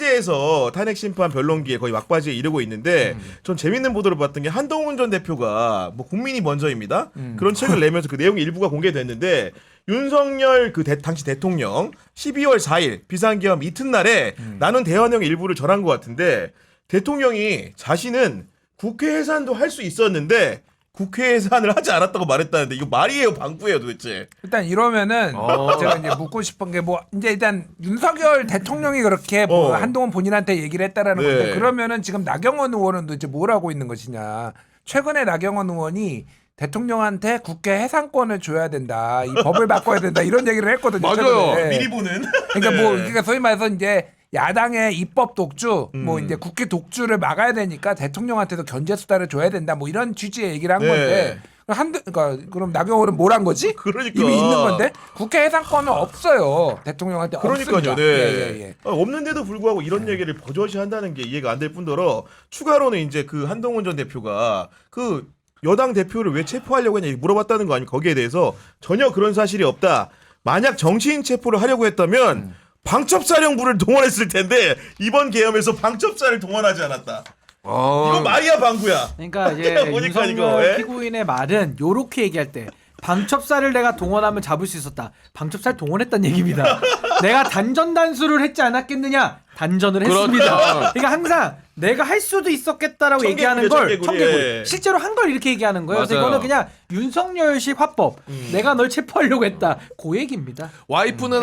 헌재에서 탄핵 심판 변론기에 거의 막바지에 이르고 있는데 전 재밌는 보도를 봤던 게 한동훈 전 대표가 뭐 국민이 먼저입니다. 그런 책을 내면서 그 내용 일부가 공개됐는데 윤석열 그 당시 대통령 12월 4일 비상계엄 이튿날에 나눈 대화 내용 일부를 전한 것 같은데 대통령이 자신은 국회 해산도 할 수 있었는데 국회 해산을 하지 않았다고 말했다는데 이거 말이에요 방구예요 도대체. 일단 이러면은 제가 이제 묻고 싶은 게 뭐 이제 일단 윤석열 대통령이 그렇게 뭐 한동훈 본인한테 얘기를 했다라는 네. 건데 그러면은 지금 나경원 의원은 도대체 뭘 하고 있는 것이냐. 최근에 나경원 의원이 대통령한테 국회 해산권을 줘야 된다. 이 법을 바꿔야 된다. 이런 얘기를 했거든요. 맞아요. 최근에. 미리 보는. 그러니까 네. 뭐 그러니까 소위 말해서 이제 야당의 입법 독주, 뭐 이제 국회 독주를 막아야 되니까 대통령한테도 견제 수단을 줘야 된다. 뭐 이런 취지의 얘기를 한 네. 건데. 그러니까 그럼 나경원은 뭘 한 거지? 그러니까. 이미 있는 건데 국회 해산권은 없어요. 대통령한테 그러니까요. 없습니다. 네. 예. 없는데도 불구하고 이런 얘기를 버젓이 한다는 게 이해가 안 될 뿐더러 추가로는 이제 그 한동훈 전 대표가 그 여당 대표를 왜 체포하려고 했냐 물어봤다는 거 아니에요. 거기에 대해서 전혀 그런 사실이 없다. 만약 정치인 체포를 하려고 했다면 방첩사령부를 동원했을 텐데 이번 계엄에서 방첩사를 동원하지 않았다. 이거 말이야 방구야. 그러니까 이제 보니까 이거, 윤석열 예? 피고인의 말은 요렇게 얘기할 때 방첩사를 내가 동원하면 잡을 수 있었다. 방첩사를 동원했다는 얘기입니다. 내가 단전 단수를 했지 않았겠느냐? 단전을 그렇죠. 했습니다. 그러니까 항상 내가 할 수도 있었겠다라고 청개구리야, 얘기하는 걸 청개구리. 청개구리. 예. 실제로 한 걸 이렇게 얘기하는 거예요. 그래서 맞아요. 이거는 그냥 윤석열식 화법. 내가 널 체포하려고 했다. 그 얘기입니다. 와이프는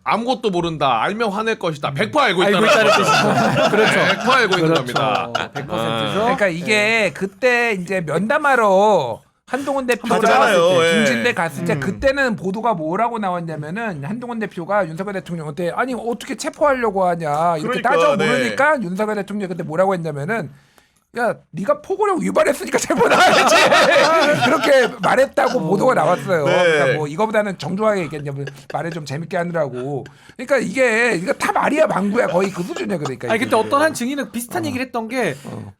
아무것도 모른다. 알면 화낼 것이다. 100% 알고 알고 있다는 있다는 뜻이죠. 그렇죠. 100% 알고 있는 그렇죠. 겁니다. 100%죠. 그러니까 이게 그때 이제 면담하러 한동훈 대표가 갔잖아요. 예. 중진대 갔을 때 그때는 보도가 뭐라고 나왔냐면은 한동훈 대표가 윤석열 대통령한테 아니 어떻게 체포하려고 하냐 이렇게 그러니까, 따져 네. 물으니까 윤석열 대통령이 그때 뭐라고 했냐면은 야 네가 포고령 위반했으니까 체포 나가야지 그렇게 말했다고 보도가 나왔어요. 네. 그러니까 뭐 이거보다는 정중하게 얘기했냐면 말을 좀 재밌게 하느라고. 그러니까 이거 다 말이야 방구야 거의 그 수준이야 그러니까. 아니 이게. 그때 어떤 한 증인은 비슷한 얘기를 했던 게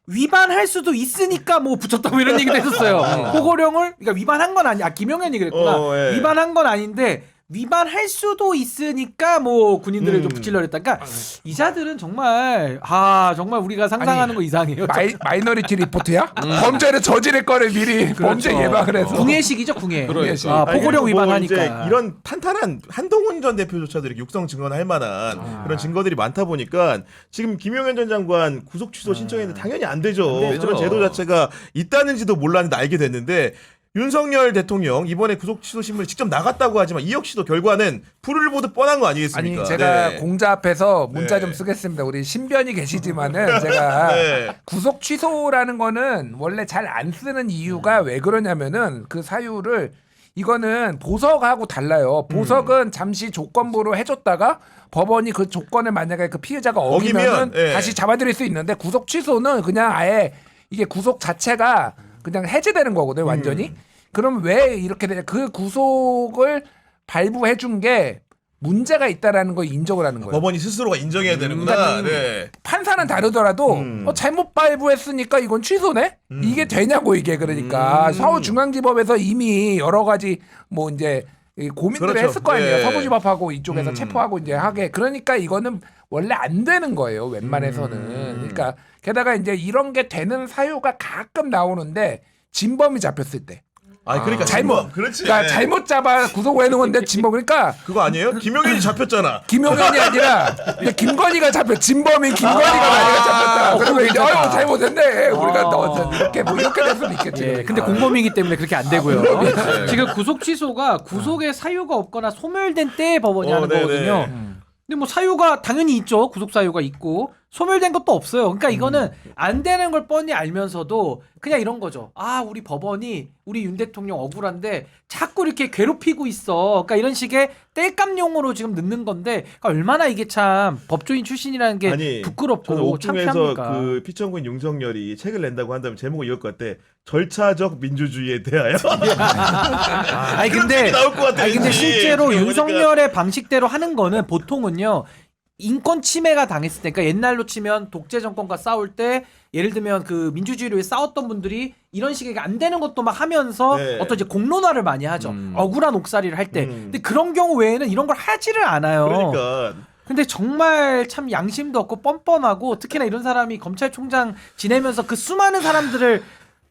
위반할 수도 있으니까 뭐 붙였다 뭐 이런 얘기도 했었어요. 포고령을 그러니까 위반한 건 아니. 김용현이 그랬구나. 예. 위반한 건 아닌데 위반할 수도 있으니까 뭐 군인들을 좀 붙이려고 했다. 그러니까 이자들은 정말 정말 우리가 상상하는 아니, 거 이상해요. 마이너리티 리포트야? 범죄를 저지를 거를 미리 범죄 예방을 해서. 궁예식이죠, 궁예. 그러니까. 포고령 아니, 그리고 뭐 위반하니까. 이제 이런 탄탄한 한동훈 전 대표조차도 이렇게 육성 증언할 만한 그런 증거들이 많다 보니까 지금 김용현 전 장관 구속 취소 신청했는데 당연히 안 되죠. 되죠. 그런 제도 자체가 있다는지도 몰랐는데 알게 됐는데 윤석열 대통령 이번에 구속 취소 신문에 직접 나갔다고 하지만 이 역시도 결과는 불을 보듯 뻔한 거 아니겠습니까? 아니 제가 네. 공자 앞에서 문자 네. 좀 쓰겠습니다. 우리 신변이 계시지만은 제가 네. 구속 취소라는 거는 원래 잘 안 쓰는 이유가 왜 그러냐면은 그 사유를 이거는 보석하고 달라요. 보석은 잠시 조건부로 해줬다가 법원이 그 조건을 만약에 그 피해자가 어기면은 어기면, 예. 다시 잡아들일 수 있는데 구속 취소는 그냥 아예 이게 구속 자체가 그냥 해제되는 거거든요, 완전히. 그럼 왜 이렇게 되냐? 그 구속을 발부해 준 게 문제가 있다라는 걸 인정을 하는 거예요. 법원이 스스로가 인정해야 되는구나. 네. 판사는 다르더라도 잘못 발부했으니까 이건 취소네? 이게 되냐고 이게 그러니까 서울중앙지법에서 이미 여러 가지 뭐 이제 이 고민들을 그렇죠. 했을 거 아니에요. 예. 서부지법하고 이쪽에서 체포하고 이제 하게 그러니까 이거는 원래 안 되는 거예요. 웬만해서는. 그러니까 게다가 이제 이런 게 되는 사유가 가끔 나오는데 진범이 잡혔을 때. 아, 그러니까 잘못, 진범. 그렇지. 그러니까 네. 잘못 잡아 구속을 해놓은 건데 진범 그러니까 그거 아니에요? 김용현이 잡혔잖아. 김용현이 아니라 근데 김건희가 잡혀 진범인 김건희가 만약에 잡혔다. 그러면 이제 아유 잘못했네. 우리가 넣었어 이렇게 뭐 이렇게 될 수도 있겠지. 예, 근데 공범이기 때문에 그렇게 안 되고요. 지금 구속 취소가 구속에 사유가 없거나 소멸된 때에 법원이 하는 네네. 거거든요. 근데 뭐 사유가 당연히 있죠. 구속 사유가 있고 소멸된 것도 없어요. 그러니까 이거는 안 되는 걸 뻔히 알면서도 그냥 이런 거죠. 우리 법원이 우리 윤 대통령 억울한데 자꾸 이렇게 괴롭히고 있어. 그러니까 이런 식의 땔감용으로 지금 넣는 건데 그러니까 얼마나 이게 참 법조인 출신이라는 게 아니, 부끄럽고 저는 옥중에서 창피합니까? 그 피청군 윤석열이 책을 낸다고 한다면 제목을 이럴 것 같아. 절차적 민주주의에 대하여. 아니 근데 나올 것 같아, 아니 근데 왠지. 실제로 그러니까 윤석열의 방식대로 하는 거는 보통은요. 인권 침해가 당했을 때, 그러니까 옛날로 치면 독재 정권과 싸울 때, 예를 들면 그 민주주의를 위해 싸웠던 분들이 이런 식의 안 되는 것도 막 하면서 네. 어떤 이제 공론화를 많이 하죠. 억울한 옥살이를 할 때. 근데 그런 경우 외에는 이런 걸 하지를 않아요. 그러니까 근데 정말 참 양심도 없고 뻔뻔하고 특히나 이런 사람이 검찰총장 지내면서 그 수많은 사람들을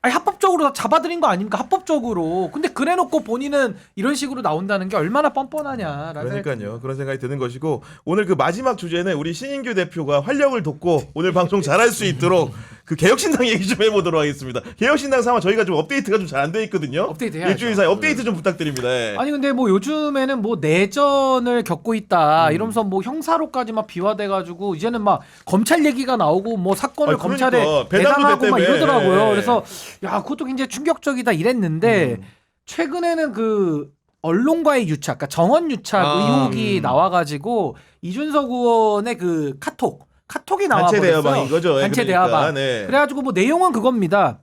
아니 합법적으로 다 잡아들인 거 아닙니까? 합법적으로. 근데 그래놓고 본인은 이런 식으로 나온다는 게 얼마나 뻔뻔하냐라는. 그러니까요. 그런 생각이 드는 것이고 오늘 그 마지막 주제는 우리 신인규 대표가 활력을 돋고 오늘 방송 잘할 수 있도록 그 개혁신당 얘기 좀 해보도록 하겠습니다. 개혁신당 상황 저희가 좀 업데이트가 좀 잘 안 돼 있거든요. 업데이트 해야죠. 일주일 사이 업데이트 좀 부탁드립니다. 예. 아니 근데 뭐 요즘에는 뭐 내전을 겪고 있다 이러면서 뭐 형사로까지 막 비화돼가지고 이제는 막 검찰 얘기가 나오고 뭐 사건을 아니, 그러니까. 검찰에 배당도 배당하고 막 됐다며. 이러더라고요. 예. 그래서 야 그것도 굉장히 충격적이다 이랬는데 최근에는 그 언론과의 유착, 그러니까 정원 유착 의혹이 나와가지고 이준석 의원의 그 카톡이 단체 나와버렸어요. 대화방인 거죠. 예, 단체 그러니까. 대화방. 네. 그래가지고 뭐 내용은 그겁니다.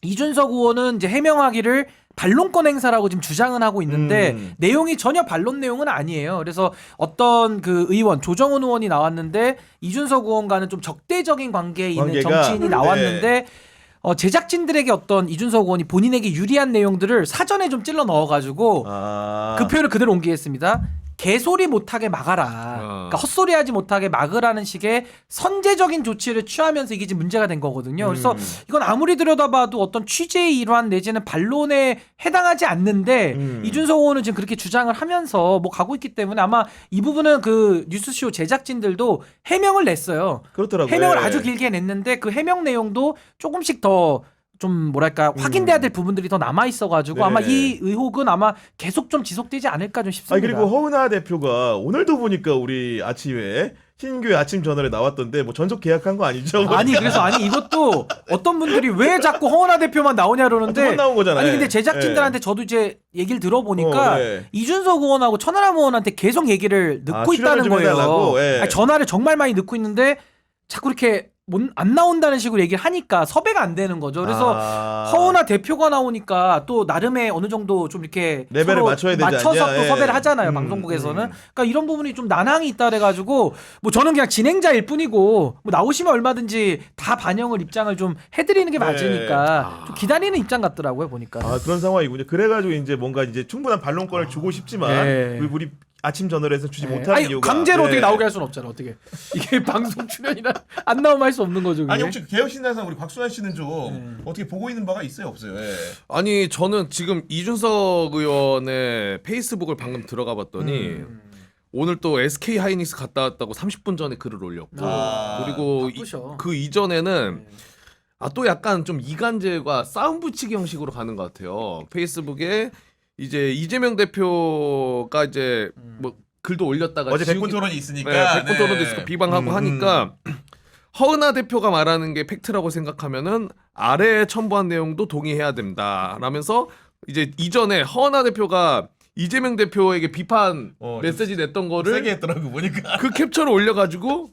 이준석 의원은 이제 해명하기를 반론권 행사라고 지금 주장은 하고 있는데 내용이 전혀 반론 내용은 아니에요. 그래서 어떤 그 의원 조정훈 의원이 나왔는데 이준석 의원과는 좀 적대적인 관계에 있는 관계가? 정치인이 나왔는데 제작진들에게 어떤 이준석 의원이 본인에게 유리한 내용들을 사전에 좀 찔러 넣어가지고 그 표현을 그대로 옮기겠습니다. 개소리 못하게 막아라. 그러니까 헛소리하지 못하게 막으라는 식의 선제적인 조치를 취하면서 이게 지금 문제가 된 거거든요. 그래서 이건 아무리 들여다봐도 어떤 취재의 일환 내지는 반론에 해당하지 않는데 이준석 의원은 지금 그렇게 주장을 하면서 뭐 가고 있기 때문에 아마 이 부분은 그 뉴스쇼 제작진들도 해명을 냈어요. 그렇더라고요. 해명을 예. 아주 길게 냈는데 그 해명 내용도 조금씩 더 좀 뭐랄까 확인돼야 될 부분들이 더 남아 있어가지고 네. 아마 이 의혹은 아마 계속 좀 지속되지 않을까 좀 싶습니다. 그리고 허은하 대표가 오늘도 보니까 우리 아침에 신인규의 아침 저널에 나왔던데 뭐 전속 계약한 거 아니죠? 아니 그래서 아니 이것도 어떤 분들이 왜 자꾸 허은하 대표만 나오냐 그러는데 두번 나온 거잖아요. 아니 근데 제작진들한테 저도 이제 얘기를 들어보니까 네. 이준석 의원하고 천하람 의원한테 계속 얘기를 넣고 있다는 출연을 좀 거예요. 해달라고? 예. 아니, 전화를 정말 많이 넣고 있는데 자꾸 이렇게 안 나온다는 식으로 얘기를 하니까 섭외가 안 되는 거죠. 그래서 허은하 대표가 나오니까 또 나름의 어느 정도 좀 이렇게 레벨을 서로 맞춰야 되지 맞춰서 않냐? 또 예. 섭외를 하잖아요. 방송국에서는. 그러니까 이런 부분이 좀 난항이 있다 그래가지고 뭐 저는 그냥 진행자일 뿐이고 뭐 나오시면 얼마든지 다 반영을 입장을 좀 해드리는 게 맞으니까 좀 기다리는 입장 같더라고요 보니까. 그런 상황이군요. 그래가지고 이제 뭔가 이제 충분한 반론권을 주고 싶지만 예. 우리 아침 저널에서 주지 네. 못하는 아니, 이유가 강제로 네. 어떻게 나오게 할 수는 없잖아. 어떻게 이게 방송 출연이라 안 나오면 할 수 없는 거죠. 그게. 아니 혹시 개혁신당상 우리 박수환 씨는 좀 어떻게 보고 있는 바가 있어요, 없어요? 예. 아니 저는 지금 이준석 의원의 페이스북을 방금 들어가 봤더니 오늘 또 SK 하이닉스 갔다 왔다고 30분 전에 글을 올렸고 그리고 바쁘셔. 그 이전에는 또 약간 좀 이간질과 싸움 붙이기 형식으로 가는 것 같아요. 페이스북에 이제 이재명 대표가 이제 뭐 글도 올렸다가 어제 지우기- 백분 토론이 있으니까 네, 백분 토론도 있고 비방하고 하니까 허은하 대표가 말하는 게 팩트라고 생각하면은 아래에 첨부한 내용도 동의해야 된다. 라면서 이제 이전에 허은하 대표가 이재명 대표에게 비판 메시지 냈던 거를 세게 했더라고 보니까. 그 캡처를 올려가지고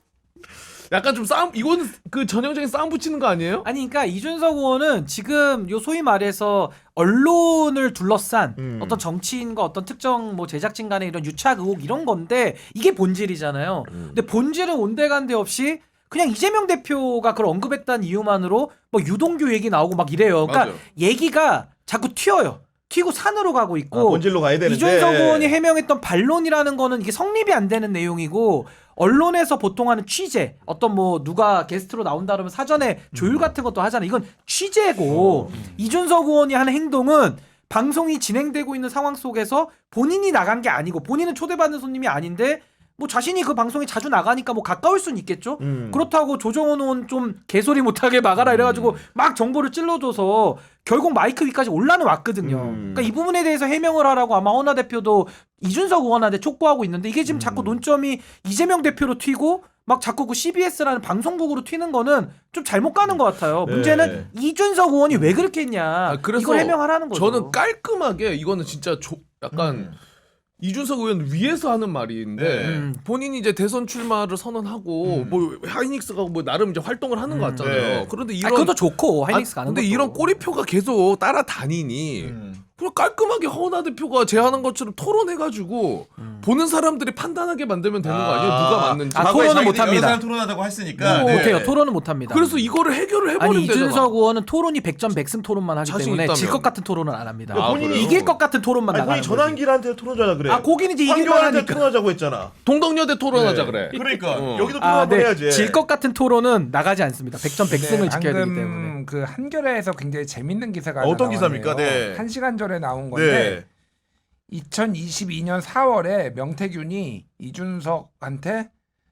약간 좀 싸움 이건 그 전형적인 싸움 붙이는 거 아니에요? 아니 그러니까 이준석 의원은 지금 요 소위 말해서 언론을 둘러싼 어떤 정치인과 어떤 특정 뭐 제작진 간의 이런 유착 의혹 이런 건데 이게 본질이잖아요. 근데 본질은 온데간데 없이 그냥 이재명 대표가 그걸 언급했다는 이유만으로 뭐 유동규 얘기 나오고 막 이래요. 그러니까 맞아요. 얘기가 자꾸 튀어요. 튀고 산으로 가고 있고 본질로 가야 되는데 이준석 의원이 해명했던 반론이라는 거는 이게 성립이 안 되는 내용이고 언론에서 보통 하는 취재 어떤 뭐 누가 게스트로 나온다 그러면 사전에 조율 같은 것도 하잖아요. 이건 취재고 이준석 의원이 하는 행동은 방송이 진행되고 있는 상황 속에서 본인이 나간 게 아니고 본인은 초대받는 손님이 아닌데 뭐 자신이 그 방송에 자주 나가니까 뭐 가까울 수는 있겠죠. 그렇다고 조정원 의원 좀 개소리 못하게 막아라 이래가지고 막 정보를 찔러줘서 결국 마이크 위까지 올라는 왔거든요. 그러니까 이 부분에 대해서 해명을 하라고 아마 허은하 대표도 이준석 의원한테 촉구하고 있는데 이게 지금 자꾸 논점이 이재명 대표로 튀고 막 자꾸 그 CBS라는 방송국으로 튀는 거는 좀 잘못 가는 것 같아요. 네. 문제는 이준석 의원이 왜 그렇게 했냐. 그래서 이걸 해명하라는 거죠. 저는 깔끔하게 이거는 진짜 약간 이준석 의원 위에서 하는 말인데 본인이 이제 대선 출마를 선언하고 뭐 하이닉스가 뭐 나름 이제 활동을 하는 것 같잖아요. 네. 그런데 아니, 이런 그것도 좋고 하이닉스 가는 근데 것도. 이런 꼬리표가 계속 따라다니니 그럼 깔끔하게 허은하 대표가 제안한 것처럼 토론해가지고 보는 사람들이 판단하게 만들면 되는 거 아니에요? 누가 맞는지. 아, 과거에 토론은 자기들이 못합니다. 여러 사람 토론하다고 했으니까. 네. 못해요. 토론은 못합니다. 그래서 이거를 해결을 해버리면 아니 되잖아. 이준석 의원은 토론이 100점 100승 토론만 하기 자신 때문에 있다면. 질 것 같은 토론은 안 합니다. 아, 본인이 그래요? 이길 것 같은 토론만 아니, 나가는 본인이 거지. 전환기한테 토론하자 그래. 아 거기는 이제 이길만 황교안한테 하니까. 토론하자고 했잖아. 동덕여대 토론하자 네. 그래. 그러니까 어. 여기도 토론 아, 한번 네. 해야지. 질 것 같은 토론은 나가지 않습니다. 100점 100승을 지켜야 되기 때문에. 방금 그 한겨레에서 굉장히 재밌는 기사가 어떤 하나 기사입니까? 나왔네요. 네. 1시간 전에 나온 건데 네. 2022년 4월에 명태균이 이준석한테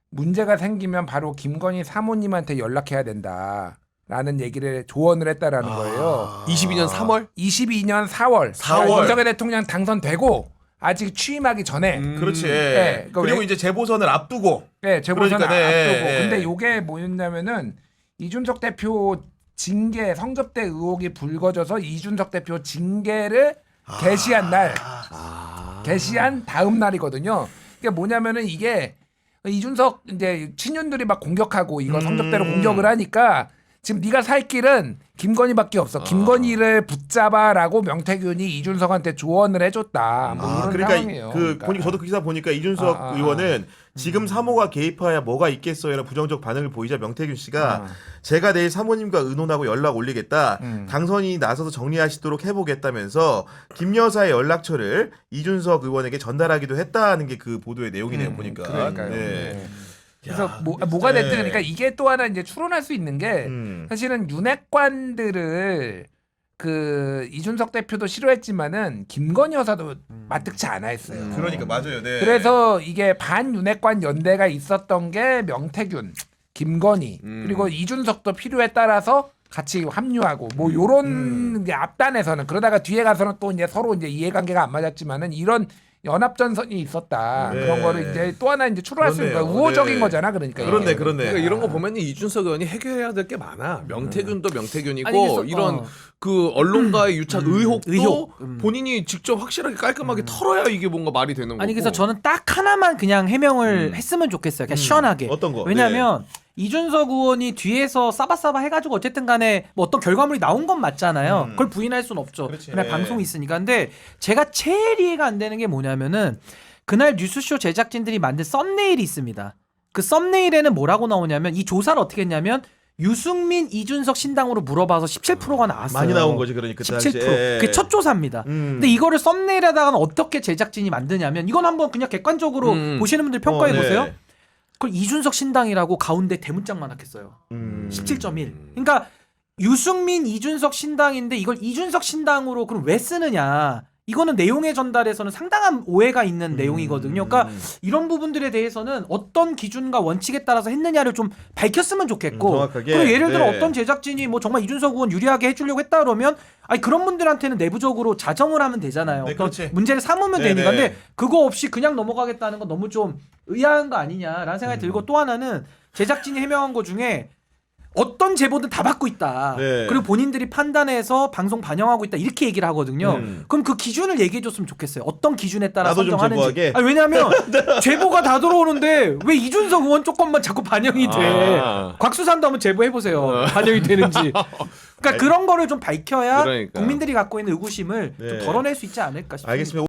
문제가 생기면 바로 김건희 사모님한테 연락해야 된다라는 얘기를 조언을 했다라는 거예요. 22년 3월? 22년 4월. 4월. 윤석열 대통령 당선되고 아직 취임하기 전에 그렇지. 네, 그리고 왜- 이제 재보선을 앞두고. 네, 재보선 그러니까, 네. 앞두고. 근데 요게 뭐였냐면은 이준석 대표 징계 성접대 의혹이 불거져서 이준석 대표 징계를 게시한 날, 게시한 다음 날이거든요. 그게 뭐냐면은 이게 이준석 이제 친윤들이 막 공격하고 이거 성접대로 공격을 하니까 지금 네가 살 길은 김건희밖에 없어. 김건희를 붙잡아라고 명태균이 이준석한테 조언을 해줬다. 뭐 이런 그러니까 상황이에요. 보니까 저도 그 기사 보니까 이준석 의원은 지금 사모가 개입하야 뭐가 있겠어요라는 부정적 반응을 보이자 명태균 씨가 제가 내일 사모님과 의논하고 연락 올리겠다. 당선인이 나서서 정리하시도록 해보겠다면서 김 여사의 연락처를 이준석 의원에게 전달하기도 했다는 게 그 보도의 내용이네요. 보니까. 그러니까요. 네. 네. 그래서 야, 뭐가 됐든 네. 그러니까 이게 또 하나 이제 추론할 수 있는 게 사실은 윤핵관들을 그 이준석 대표도 싫어했지만은 김건희 여사도 마뜩치 않아 했어요. 그러니까 맞아요. 네. 그래서 이게 반윤핵관 연대가 있었던 게 명태균, 김건희 그리고 이준석도 필요에 따라서 같이 합류하고 뭐 요런 게 앞단에서는 그러다가 뒤에 가서는 또 이제 서로 이제 이해관계가 안 맞았지만은 이런 연합전선이 있었다. 네. 그런 거를 이제 또 하나 이제 추론할 수 있는 거야. 그렇네요. 우호적인 네. 거잖아. 그러니까. 그렇네, 이게. 그렇네. 그러니까 이런 거 보면 이준석 의원이 해결해야 될 게 많아. 명태균도 명태균이고 아니, 그래서- 이런 그 언론과의 유착 의혹도 의혹. 본인이 직접 확실하게 깔끔하게 털어야 이게 뭔가 말이 되는 거고. 아니 그래서 저는 딱 하나만 그냥 해명을 했으면 좋겠어요. 그냥 시원하게. 어떤 거? 왜냐하면 이준석 의원이 뒤에서 싸바싸바 해가지고 어쨌든 간에 뭐 어떤 결과물이 나온 건 맞잖아요. 그걸 부인할 수는 없죠. 그렇지. 그냥 방송이 있으니까. 근데 제가 제일 이해가 안 되는 게 뭐냐면은 그날 뉴스쇼 제작진들이 만든 썸네일이 있습니다. 그 썸네일에는 뭐라고 나오냐면 이 조사를 어떻게 했냐면 유승민, 이준석 신당으로 물어봐서 17%가 나왔어요. 많이 나온 거지 그러니까 17%. 그게 첫 조사입니다. 근데 이거를 썸네일에다가는 어떻게 제작진이 만드냐면 이건 한번 그냥 객관적으로 보시는 분들 평가해 네. 보세요. 그걸 이준석 신당이라고 가운데 대문짝만 하겠어요. 17.1. 그러니까 유승민, 이준석 신당인데 이걸 이준석 신당으로 그럼 왜 쓰느냐? 이거는 내용의 전달에서는 상당한 오해가 있는 내용이거든요. 그러니까 이런 부분들에 대해서는 어떤 기준과 원칙에 따라서 했느냐를 좀 밝혔으면 좋겠고. 정확하게. 그리고 예를 들어 네. 어떤 제작진이 뭐 정말 이준석 의원 유리하게 해주려고 했다 그러면 아니 그런 분들한테는 내부적으로 자정을 하면 되잖아요. 네, 어떤 그렇지. 문제를 삼으면 네, 되니까. 네. 근데 그거 없이 그냥 넘어가겠다는 건 너무 좀 의아한 거 아니냐라는 생각이 들고 또 하나는 제작진이 해명한 거 중에 어떤 제보든 다 받고 있다. 네. 그리고 본인들이 판단해서 방송 반영하고 있다. 이렇게 얘기를 하거든요. 그럼 그 기준을 얘기해 줬으면 좋겠어요. 어떤 기준에 따라 나도 좀 선정하는지. 제보하게? 아니, 왜냐하면 제보가 다 들어오는데 왜 이준석 의원 조건만 자꾸 반영이 돼. 아. 곽수산도 한번 제보해 보세요. 반영이 되는지. 그러니까 그런 거를 좀 밝혀야 그러니까. 국민들이 갖고 있는 의구심을 네. 좀 덜어낼 수 있지 않을까 싶습니다. 알겠습니다.